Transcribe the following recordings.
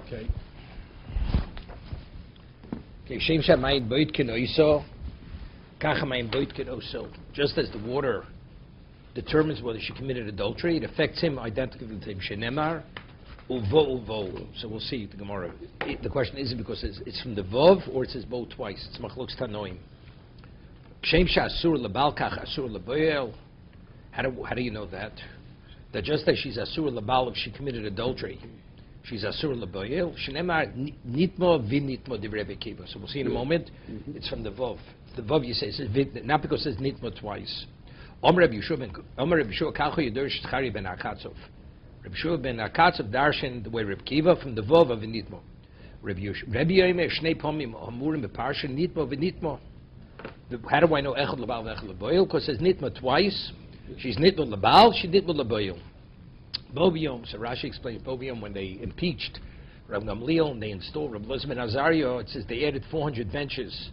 Okay. Okay, Shem Shamayim Boitkin Oiso, Kachamayim Boitkin Oso. Just as the water determines whether she committed adultery, it affects him identically to him. Shenemar, Uvo Uvo. So we'll see the Gemara. The question isn't because it's from the Vov or it says Bo twice. It's Machlokes Tanoim. Shem Shasur Labal Kach Asur Laboyel. How do you know that? That just as she's Asur Labal if she committed adultery, she's Asur Laboyel. Shenemar Nitmo Vinitmo Divrei Kiva. So we'll see in a moment. It's from the Vov. The Vov you say, it says not because it says Nitmo twice. Omer Rabbi Yeshua Kalcho Yidor Shchari ben Akatzov. Rabbi Yeshua ben Akatzov darshan the way Reb Kiva from the Vov of Nitmo. Rabbi Yomer Shnei Pomim Hamurim beParsha Nitmo Vinitmo. How do I know Echad Labal v'Echad Laboyel? Because it says Nitmo twice. She's Nitmo Labal, she Nitmo Laboyel. Bobiyom, so Rashi explains Bobiyom when they impeached Rav Gamliel and they installed Rav Elazar ben Azario, it says they added 400 benches.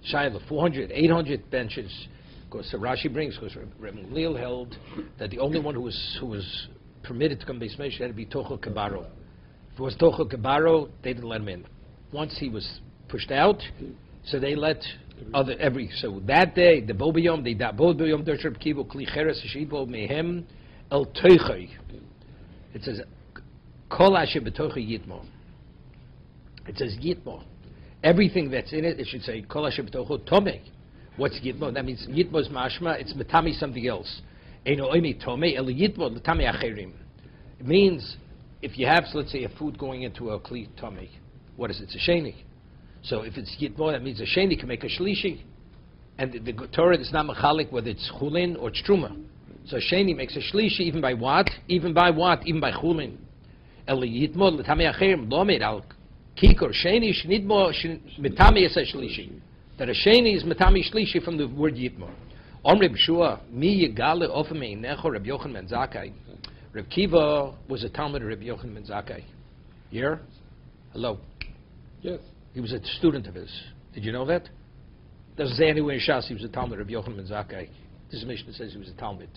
Shiloh, 400, 800 benches. Because so Rashi brings, because Rav Gamliel held that the only one who was permitted to come Beis Medrash had to be Tocho Kabaro. If it was Tocho Kabaro, they didn't let him in. Once he was pushed out, so they let so that day the Bobiyom, they Bobiyom Dershab Kivo Kli Cheres Shibo Mehem El Teichai. It says Kol Asher B'Tochei Yitmo. It says Yitmo. Everything that's in it, it should say Kol Asher B'Tochei Tomei. What's Yitmo? That means Yitmo is mashma. It's metami something else. Eino oimi tomei el Yitmo l'tamei acherim. It means if you have, so let's say, a food going into a kli tomei, what is it? It's a sheni. So if it's Yitmo, that means a sheni can make a shlishi. And the Torah is not machalik whether it's chulin or it's truma. So sheni makes a shlishi even by what? Even by what? Even by chulin. El Yitmo l'tamei acherim lo made al kikor sheni shnidmo metami es a shlishi. That a sheni is metami shlishi from the word Yitmo. Om Reb Shua mi yigale ofamei necho Reb Yochanan ben Zakkai. Reb Kiva was a Talmud of Reb Yochanan ben Zakkai. Here? Hello? Yes. He was a student of his. Did you know that? Doesn't say anywhere in Shas he was a Talmud of Reb Yochanan ben Zakkai. This Mishnah says he was a Talmud.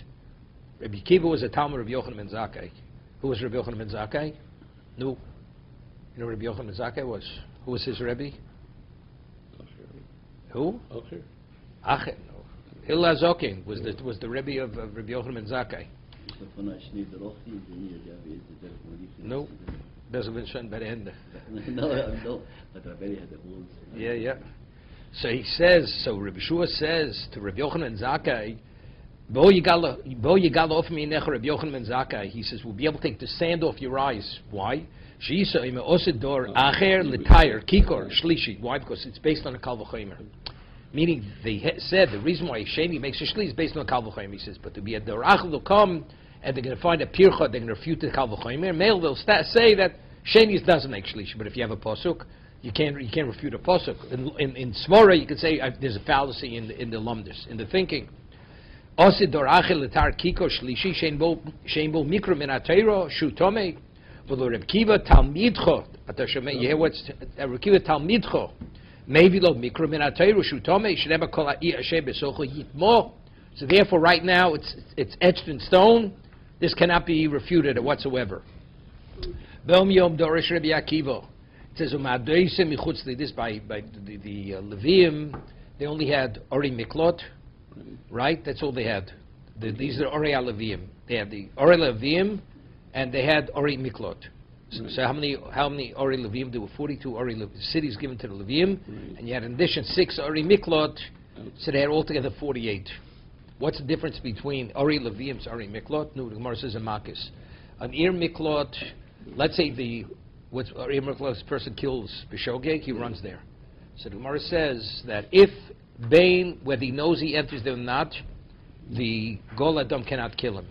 Reb Kiva was a Talmud of Yochanan ben Zakkai. Who was Reb Yochanan ben Zakkai? No. You know who Reb Yochanan ben Zakkai was? Who was his Rebbe? Who? Acher. No. Hillel Zokin was the Rebbe of Rabbi Yochanan ben Zakkai. No. Doesn't been shown by the end. No. But Rabbi had the rules. Yeah. So he says, so Rabbi Shua says to Rabbi Yochanan ben Zakkai, Bo yigal off me nech Rabbi Yochanan ben Zakkai. He says, we'll be able to take the sand off your eyes. Why? Sheisa ima osidor acher l'tayr kikor shlishi. Why? Because it's based on a kal v'chomer. Meaning they said the reason why sheni makes a shli is based on a kal v'chomer. He says, but to be a dorach will come and they're going to find a pircha, they're going to refute the kal v'chomer. Male they'll say that sheni doesn't make shlishi, but if you have a pasuk, you can't refute a pasuk. In Svara you can say there's a fallacy in the lumdus, in the thinking. Osidor acher l'tayr kikor shlishi shein bo mikra min atayro shu tomei. V'lo Reb Kiva Talmidcho, you hear what's Reb Kiva Talmidcho? Maybe lo mikra min atayru shutome shneba kol ha'i asher besocho yitmo. So therefore, right now it's etched in stone. This cannot be refuted whatsoever. B'om yom dorish Rabbi Akiva. It says u'ma'adoise michutz li. This by the Levium, they only had ori miklot, right? That's all they had. These are ori Levium. They had the ori Levium. And they had Ori Miklot. So how many Ori Levim? There were 42 Ori cities given to the Levim, and you had in addition 6 Ori Miklot, so they had altogether 48. What's the difference between Ori Levim and Ori Miklot? No, the Gemara says in Makis. An Ir Miklot, let's say what's Ir Miklot, this person kills B'shogeg, he runs there. So the Gemara says that if Bain, whether he knows he enters there or not, the Gol Adam cannot kill him.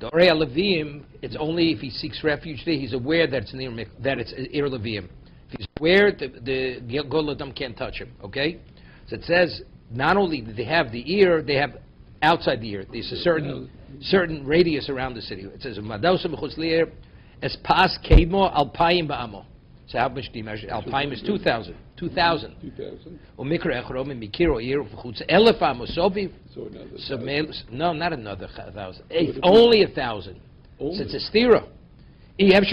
The Orei Levim, it's only if he seeks refuge there, he's aware that it's Ir Levim. If he's aware, the Gol Adam can't touch him, okay? So it says, not only do they have the ear, they have outside the ear. There's a certain radius around the city. It says, Madausa b'chutz li'er, es pas keimo alpayim ba'amo. So how much do you measure? Alpayim is 2,000. 2,000. Umikra echrom mikiro ir v'chutz elef amosoviv. No, not another 1,000. Only 1,000. So it's a stira. Because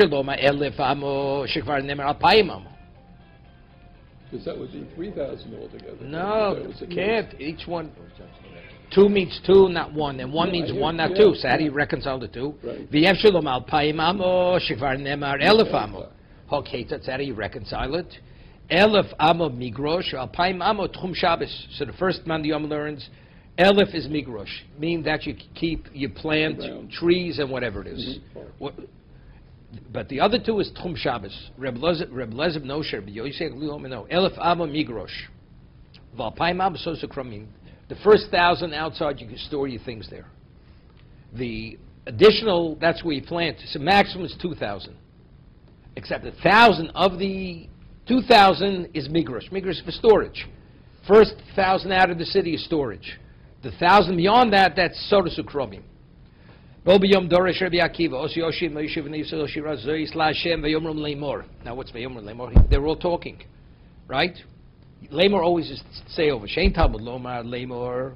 that would be 3,000 altogether. No, That was the can't. case. Each one. 2 means 2, not 1, and 1 No, means I hear- 1, not yeah, 2. So how do you yeah. reconcile the two? Right. V'yev shalom al payim amo shekvar nemar elef amo. Yeah. Okay, that's how do you reconcile it? Elef amo migrosh al payim amo tchum Shabbos. So the first man the Yom learns, elef is migrosh, meaning that you plant Around. trees and whatever it is. Mhm. What, but the other two is tchum Shabbos. Reb Lezev nosher b'yoyisek li'omino elef amo migrosh. Val payim amo sosokramim. The first 1,000 outside, you can store your things there. The additional, that's where you plant. So maximum is 2,000. Except 1,000 of the 2,000 is migrash. Migrash for storage. First 1,000 out of the city is storage. The 1,000 beyond that, that's soda sukromim. Now what's vayomru lemor? They're all talking, right? Lemor always is say over. Shein Talmud lomar lemor.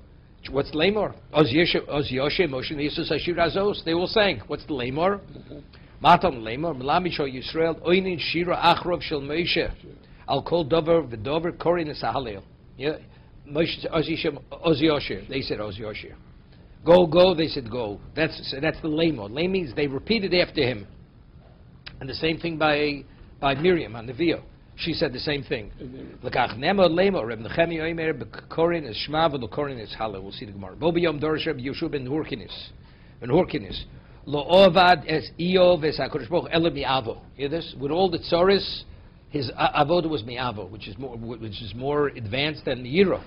What's lemor? Oz Yoshe Moshe Yisrael Hashir Azos. They all sang. What's the lemor? Matam lemor. Melami Shal Yisrael Oinin Shira Achrov Shel Moshe. I'll call Dover v'Dover Korin Sahalel. Yeah, Moshe Oz Yoshe. They said Oz Yoshe. Go. They said go. That's the lemor. Lem means they repeated after him. And the same thing by Miriam on the Neviah. She said the same thing. L'kach nemo lemo Reb Nechemi Omer b'korin is shma v'lokorin is hala. We'll see the Gemara. Bo b'yom dorish Reb Yeshua ben Hurkinis. Lo ovad es Iyov es HaKadosh Baruch Elu mi'avo. Hear this? With all the tzoris, his avodah was mi'avo, which is more advanced than the Yiro.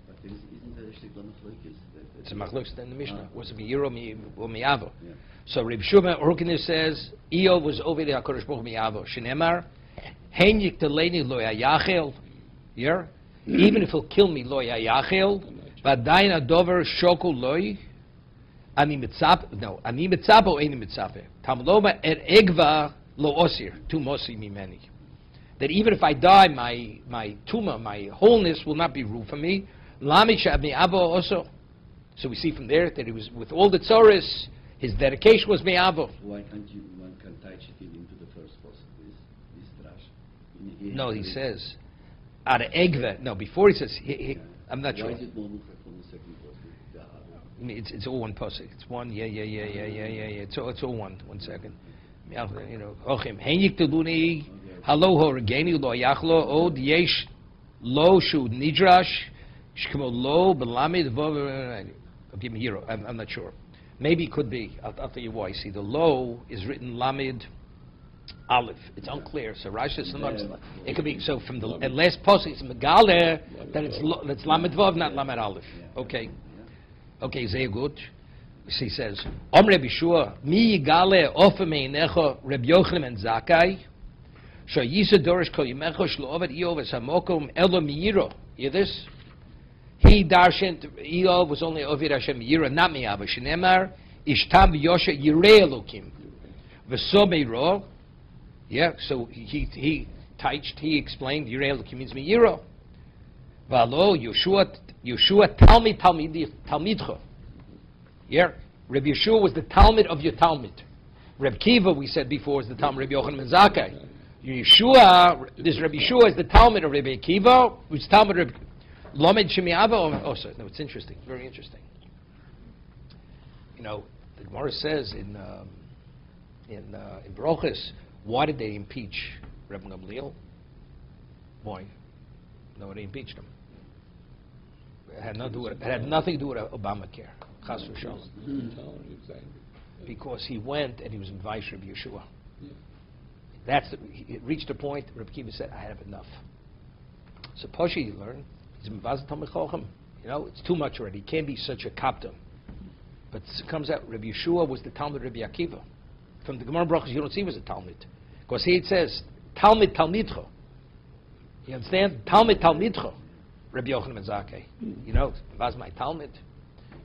But isn't that actually Glamachloikis? It's a machlokes in the Mishnah. Was it Yiro or mi'avo? Yeah. So Reb Yeshua ben Hurkinis says Iyov was over the HaKadosh Baruch mi'avo. Shenemar. Henyik teleni lo yachel, yeah. Even if he'll kill me lo yachel, v'adayin adover shokul loy. Ani mitzap, no. Ani mitzap o eni mitzape. Tamloma et egva lo osir. Tu mosi mimeni. That even if I die, my tumah, my wholeness will not be ruled for me. Lami sha'mi avo also. So we see from there that he was with all the tzoris. His dedication was me'avo. Why can't one can touch it into the first post, this trash? No, he says, out of egva. No, before he says, I'm not sure. Why is it more mukha from the second post? I mean, it's all one pasuk. It's one, yeah. It's all one. 1 second. You know, Ochim. Henyik teluni, halo horgeni lo yachlo od yesh lo shu nidrash shkemo lo belamid vov. Give me hero. I'm not sure. Maybe it could be. I'll tell you why. See, the lo is written lamid aleph. It's unclear. So Rashi says sometimes it could be. So from the last pasuk, it's megale that it's lamid vav, not lamid aleph. Okay. Okay, very good. He says, Om Reb Yeshua, mi yigale ofa meinecha Reb Yochanan and Zakkai, sho yisa dorish kol yimecha shlo ovad Iyov es hamokom elo miyiro. Hear this? He darshan, Iyov was only ovid Hashem miyiro, not miyava. Shenemar, ishtam v'yosha yirei elokim. V'so meiro, yeah, so he explained, yirei elokim means miyiro. V'alo, Yeshua Talmidcha. Yeah, Reb Yeshua was the Talmud of your Talmud. Reb Kiva, we said before, is the Talmud Reb Yochanan ben Zakkai. Yeshua, this Reb Yeshua is the Talmud of Reb Kiva, which is Talmud Reb Lomed Shemiava. Oh, sorry, no, it's interesting, very interesting. You know, the Gemara says in Brochus, why did they impeach Reb Gamliel? Why? No, they impeached him. It had nothing to do with Obamacare. Chas v'shalom. Because he went and he was in Vayishlach Yeshua. It reached a point. Rabbi Kiva said, "I have enough." So Poshe, you learn, he's mivaz Talmid Chacham. You know, it's too much already. He can't be such a kaptan. But it comes out, Rabbi Yeshua was the Talmud Rabbi Akiva. From the Gemara Brachos, you don't see he was a Talmud, because here it says Talmud Talmidcha. You understand? Talmud Talmidcha. Rabbi Yochanan ben Zakkai. You know, was my Talmud.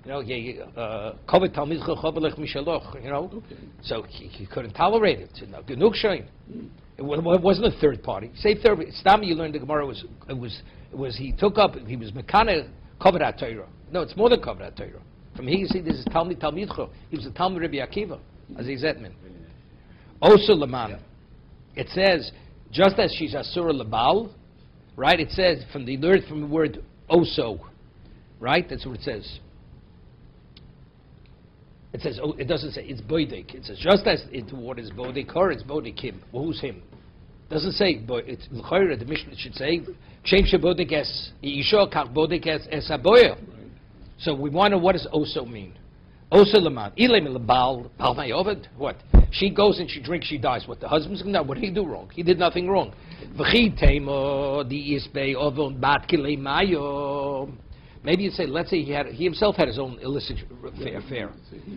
You know, Kovet Talmidcha Chovelech Mishaloch. You know, so he couldn't tolerate it. You know, Genug Shein. It wasn't a third party. Say third. Stami, you learned the Gemara was he took up. He was Mekana Kovet HaTorah. No, it's more than Kovet HaTorah. From here you see this is Talmud Talmidcha. He was a Talmud Rabbi Akiva as a Zetman. Osa Laman. It says, just as she's Asura Labal, right? It says from the word Oso, right? That's what it says. It says, oh, it doesn't say it's Boidik. It says just as what is Boidik her, it's Boidik him. Well, who's him? It doesn't say, it's the Mishnah should say, change Boidik es Isha, kach Boidik es Aboya. So we want to know what does Oso mean. Osa Laman. Ilem Labal, Bal Mayovad. What? She goes and she drinks, she dies. What? The husband's going to know. What did he do wrong? He did nothing wrong. Maybe you say, let's say he himself had his own illicit affair.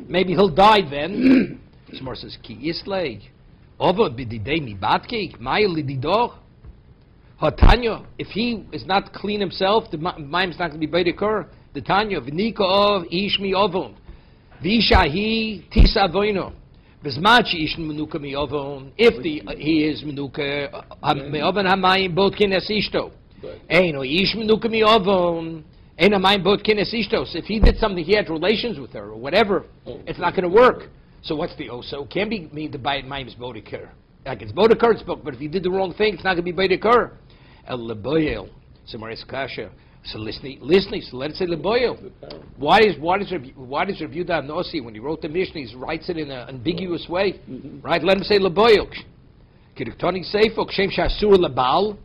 Maybe he'll die then. Smar says, Ki Islay. Ovod bididei mi batki. Maya lididor. Hatanya. If he is not clean himself, the mime is not going to be Beidikur. The Tanya. V'nika ov ishmi ovon. V'ishahi tisa voino. V'zmachi ishn menuka mi ovon. If he is menuka me'ovon hamayim botkin es ishto. Eino ish menuka mi ovon. Eino hamayim botkin es ishto. So if he did something, he had relations with her or whatever, it's not going to work. So what's the oso? Can't be mean the bayit mayim is bodikir. Like it's bodikir, it's but if he did the wrong thing, it's not going to be bodikir. El leboyel. So Maris Kasha. So listening. So let it say leboyel. Why does Rabbi Yehuda Nossi, when he wrote the Mishnah, he writes it in an ambiguous way, right? Let him say leboyel. Kiduktoni seifo kshem shasur lebal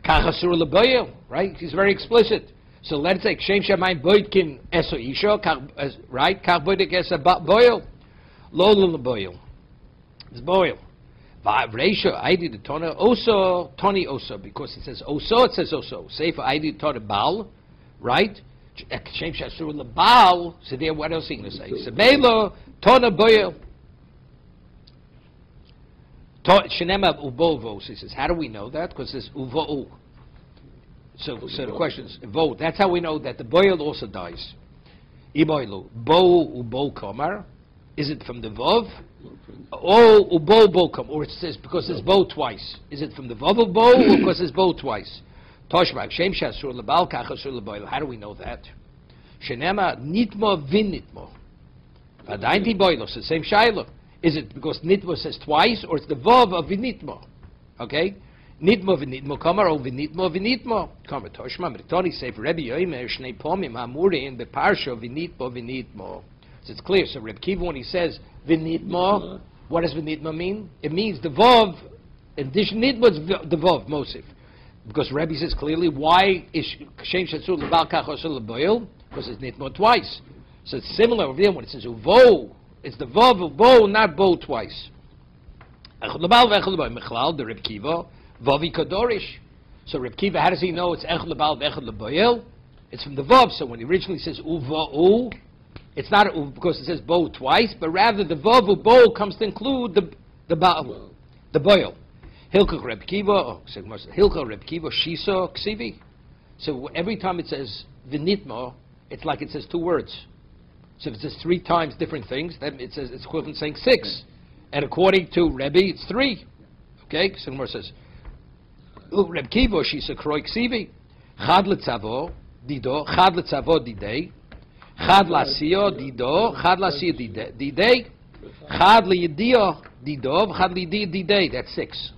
kach asur leboyel. Right? He's very explicit. So let it say kshem shamayim boitkin eso isha right? Kach boidik es boyel. Lo leboyel. It's boil. V'avreisha aidi the tona oso toni oso, because it says oso, it says oso. Say for aidi tona bal, right? Shem shasur lebal. So there, what else are you going to say? Sebelo tona boil. Shenema ubovo. He says, how do we know that? Because it says uvo. So the question is vo. That's how we know that the boil also dies. Iboilu bo ubo komar. Is it from the Vav? Oh, Ubo Bokum, or it says because it's Bo twice. Is it from the Vav of Bo, or because it's Bo twice? Toshmak, Shem Shasur Lebal, Kachasur Leboil. How do we know that? Shenema, Nitmo Vin Nitmo. Adainti Boilos, the same Shiloh. Is it because Nitmo says twice, or it's the Vav of Vinitmo? Okay? Nitmo Vinitmo, Kamar, O Vinitmo, Vinitmo. Kamar, Toshma, Mritoni, Sefer Rebbe Yoimer, Shnei Pomim, Hamurin, the Parsha, Vinitmo, Vinitmo. So it's clear. So Reb Kiva, when he says Vinitmo, what does Vinitmo mean? It means the Vav. In addition, Nitmo is the Vav, Mosif. Because Rebbe says clearly, why is Shem Shatzur Lebal Kachosel Leboil? Because it's Nitmo twice. So it's similar over there when it says Uvo. It's the Vav of Bo, not Bo twice. Echad Lebal v'Echad Leboil. Mechlal, the Reb Kiva, Vavi Kadorish. So Reb Kiva, how does he know it's Echad Lebal v'Echad Leboil? It's from the Vav. So when he originally says Uvo, it's not because it says bo twice, but rather the vav bo comes to include the boil. Hilchah Reb Kiva, Hilchah Reb Kiva shiso ksivi. So every time it says vinitmo, it's like it says two words. So if it says three times different things, then it says it's equivalent to saying six. And according to Rebbe, it's three. Okay, so Gemara says Reb Kiva shiso kroi ksivi. Chad letzavo dido, chad letzavo didei. Chad lasiyo dido, chad lasiyo didei, chad liyidio dido, chad liyidio didei. That's six.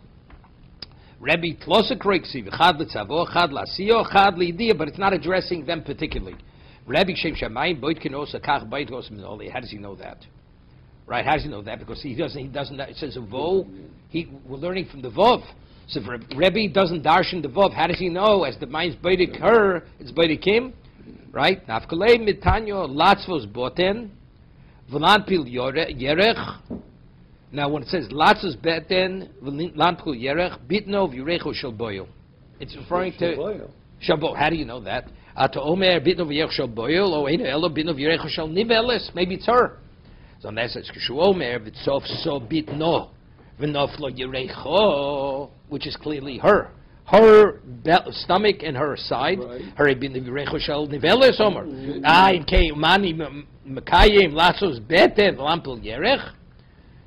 Rebbe tlosa kroiksiv, chad letzavo, chad lasiyo, chad liyidio, but it's not addressing them particularly. Rebbe shem shamayim boit kenosa kach bait gos minoli. How does he know that? Right? How does he know that? Because he doesn't. It says a vo. We're learning from the vov. So if Rebbe doesn't darshan the vov, how does he know? As the mind's baitik her, it's baitik him. Right? Nafkalei mitanyo latzvos boten, v'lanpil yerech. Now when it says latzvos boten, v'lanpil yerech, bitno v'yirecho shel boyo. It's referring to Shabbo. How do you know that? Ato omer bitno v'yirech shel boyo, o eino elo bitno v'yirecho shel niveles. Maybe it's her. So that says kishu omer v'tsof so bitno v'noflo yirecho, which is clearly her. Her stomach and her side. Her bin v'yirecho shel niveles omer. In kei mani mekayim latzos beten lampil yerech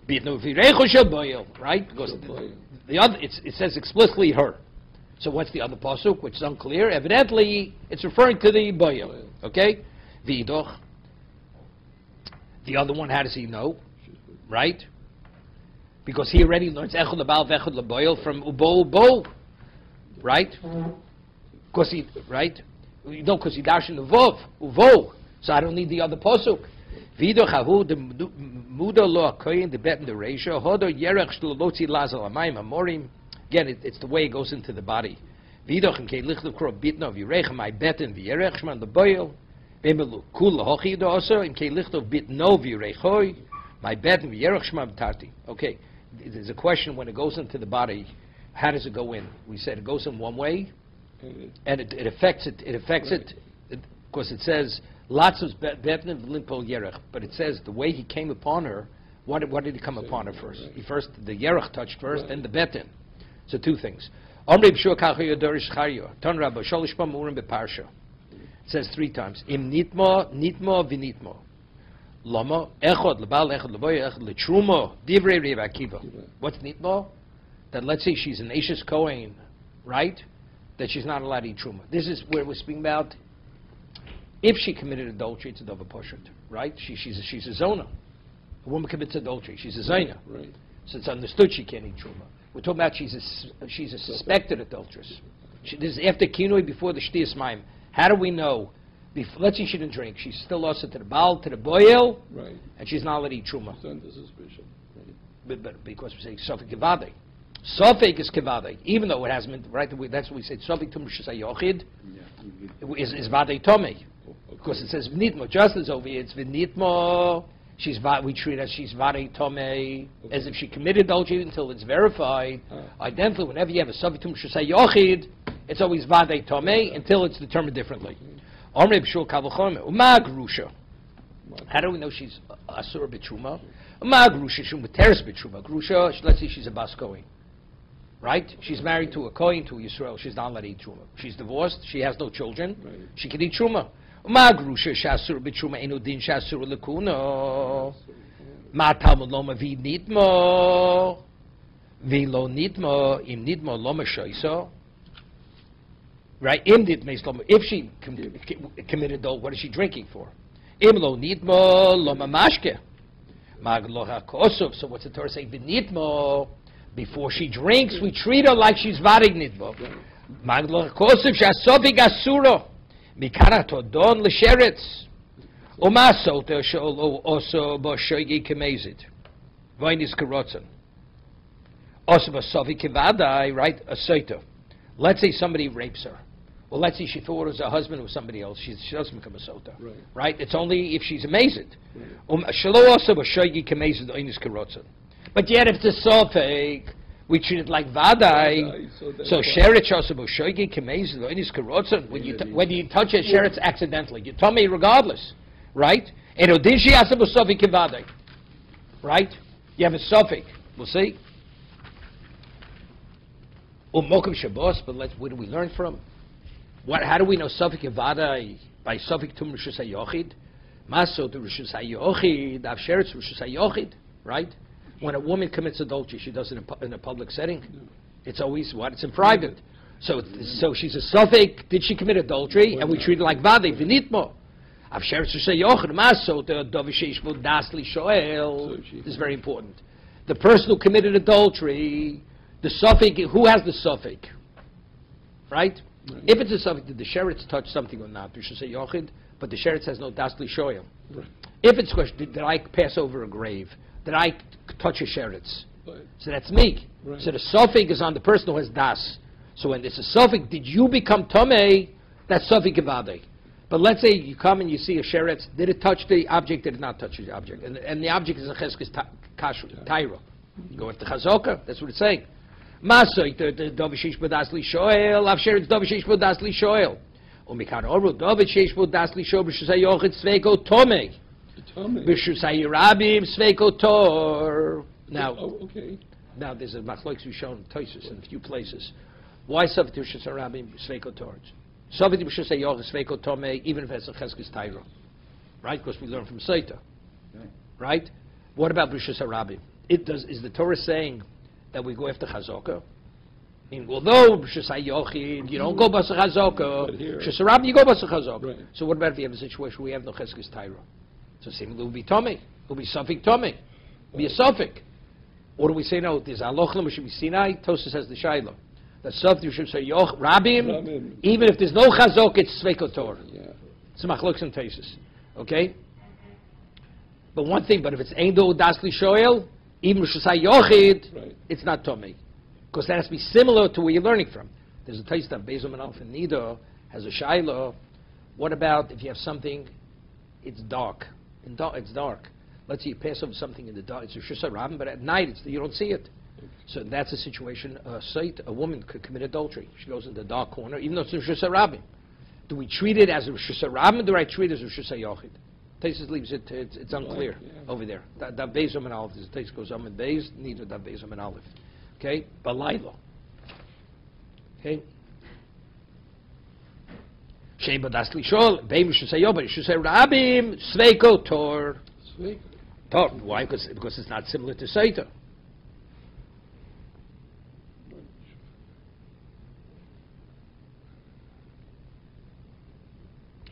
bitno v'yirecho shel boyo. Right? Because the other it says explicitly her. So what's the other pasuk, which is unclear? Evidently, it's referring to the boyo. Okay? V'idoch. The other one, how does he know? Right? Because he already learns echad lebal vechad leboil from ubo, right? Because he, right? No, because he darshan the vov, uvo. So I don't need the other posuk. Vido chahu the muda lo akoyin the bet in the ratio hodo yerech shlolotzi lazal amayim amorim. Again, it's the way it goes into the body. Vido chemkei lichlu kro bitno v'yirech my bet in v'yerech shman leboil. Bemelu kula hochi do also imkei lichlu bitno v'yirechoy my bet in v'yerech shman v'tarti. Okay, there's a question when it goes into the body. How does it go in? We said it goes in one way, and it affects it. It affects it because it says lots of betnim limpol yerech, but it says the way he came upon her. What did he come upon her first? He first the yerech touched first, then the betin. So two things. It says three times. Im nitmo v'nitmo. Lama echod lebal echod leboy echod letruma divrei Reb Akiva. What's nitmo? That let's say she's an Ashes Kohen, right? That she's not allowed to eat truma. This is where we're speaking about. If she committed adultery, it's a dova poshut, right? She's a zona. A woman commits adultery. She's a zona. Right. So it's understood she can't eat truma. We're talking about she's a suspected adulteress. This is after kinui, before the shtiyas mayim. How do we know? Let's say she didn't drink. She's still also to the baal, to the boil, Right. and she's not allowed to eat truma. It's under suspicion. Right. But because we say sofik kevadei. Sofik is kevadei, even though it hasn't been, right, that's what we said, sofik tum yochid is vadei tomei. Because it says v'nitmo, just as over here, it's v'nitmo, we treat as she's vadei tomei, as if she committed adultery until it's verified. Identically, whenever you have a sofik tum yochid, it's always vadei tomei until it's determined differently. Omrei b'shul kavachome, uma grusha. How do we know she's asur b'truma? Uma grusha shum b'teres b'truma. Grusha, let's say she's a bas kohen. Right? She's married to a Kohen, to Yisrael. She's not allowed to eat truma. She's divorced. She has no children. Right. She can eat truma. Ma grusha shasur b'truma enu din shasur lekuno. Ma talmud loma vi nitmo. Vi lo nitmo im nitmo loma shoiso. Right? Im nitmo loma. If she committed adultery, what is she drinking for? Im lo nitmo loma mashke. Ma loha kosov. So what's the Torah saying? V'nitmo. Before she drinks, we treat her like she's varig nidbo. Maglo kosef shasofik asuro mikara todon l'sheretz uma sota shol also b'shoigi kemezid vaynis karotzen also b'sofik kevadai, right, a sota. Let's say somebody rapes her. Well, let's say she thought it was her husband or somebody else. She doesn't become a sota, right? It's only if she's amazed. Shalo also b'shoigi kemezid vaynis karotzen. But yet, if it's a sofek, we treat it like vadai. So sheretz shasabu shoigi kemez loinis karotzen. When you touch a sheretz accidentally, you tell me regardless, right? And odishi asabu sofik kevadai, right? You have a sofik. We'll see. Umokim shabos. But where do we learn from? How do we know sofik kevadai by sofik tum rishus hayochid? Maso to rishus hayochid. Av sheretz rishus hayochid, right? When a woman commits adultery, she does it in a public setting. It's always what? It's in private. So she's a suffix. Did she commit adultery? And we treat it like vade v'nitmo. This is very important. The person who committed adultery, the suffix. Who has the suffix? Right? If it's a suffix, did the sheretz touch something or not? We should say yochid, but the sheretz has no dasli shoyel. If it's question, did I pass over a grave? Did I touch a sheretz? Right. So that's me. Right. So the suffix is on the person who has das. So when it's a suffix, did you become tomei? That's suffix gevadei. But let's say you come and you see a sheretz. Did it touch the object? Did it not touch the object? And the object is a cheskes tairo. You go with the chazokah. That's what it's saying. Masoy the dovishish bodas li shoel. Av sheretz dovishish bodas li shoel. Umikan oru dovishish bodas li shoel. B'shusay yochid sveko tomei. Now, okay. Now there's a machlokes we've shown Tosus in a few places. Why Savit Rishus Harabim Sveiko Torch? Savit Rishus Hayoch Sveiko Tomei, even if it's a Cheskes Tairo, right? Because we learn from Sotah, right? What about Rishus Harabim? Is the Torah saying that we go after Chazokah? I mean, although Rishus Hayochid, you don't go Basa Chazokah, Rishus Harabim, you go Basa Chazokah. Right. So what about if you have a situation where we have no Cheskes Tairo? So similarly, it will be Tomei. It will be Sufik Tomei. It will be a Sufik. Or do we say no? There's alochlim which should be Sinai. Tosas has the shayla. That Sotah you should say yoch rabim. Even if there's no chazok, it's sveikotor. Yeah. It's machlokes and tesis. Okay. But one thing, but if it's ein do dasli shoel, even if you say yochid, Right. it's not tomei, because that has to be similar to where you're learning from. There's a taste of Bezom and Alf and Nido has a shayla. What about if you have something? It's dark. It's dark. Let's say you pass over something in the dark. It's a shusha rabim, but at night you don't see it. So that's a situation. A woman could commit adultery. She goes in the dark corner, even though it's a shusha rabim. Do we treat it as a shusha rabim, or do I treat it as a shusha yochid? Tesis leaves it. It's unclear over there. That Bezom and Aleph. The Tesis goes and Bez. Neither that Bezom and Aleph. Okay, Balaylo. Okay. Sheba dasli shol. Baby should say yo, but it should say rabim sveiko tor. Sveiko. Tor. Why? Because it's not similar to Sotah.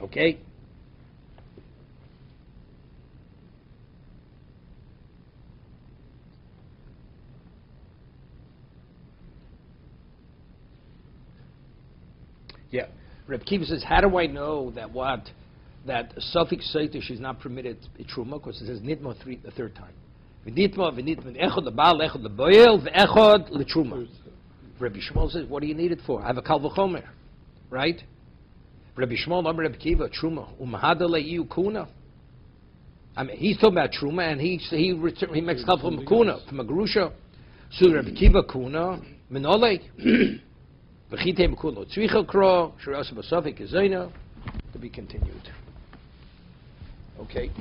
Okay. Yeah. Reb Kiva says, how do I know that suffix Sotah she's not permitted truma? Because it says nitma the third time. V'nitma echod lebal echod leboyel v'echod letruma. Rabbi Shmuel says, what do you need it for? I have a kal v'chomer, right? Rabbi Shmuel, Rabbi Kiva, truma umahada le'iu kuna. I mean, he's talking about truma, and he makes kal from kuna, from a grusha. So Rabbi Kiva kuna minole. To be continued. Okay.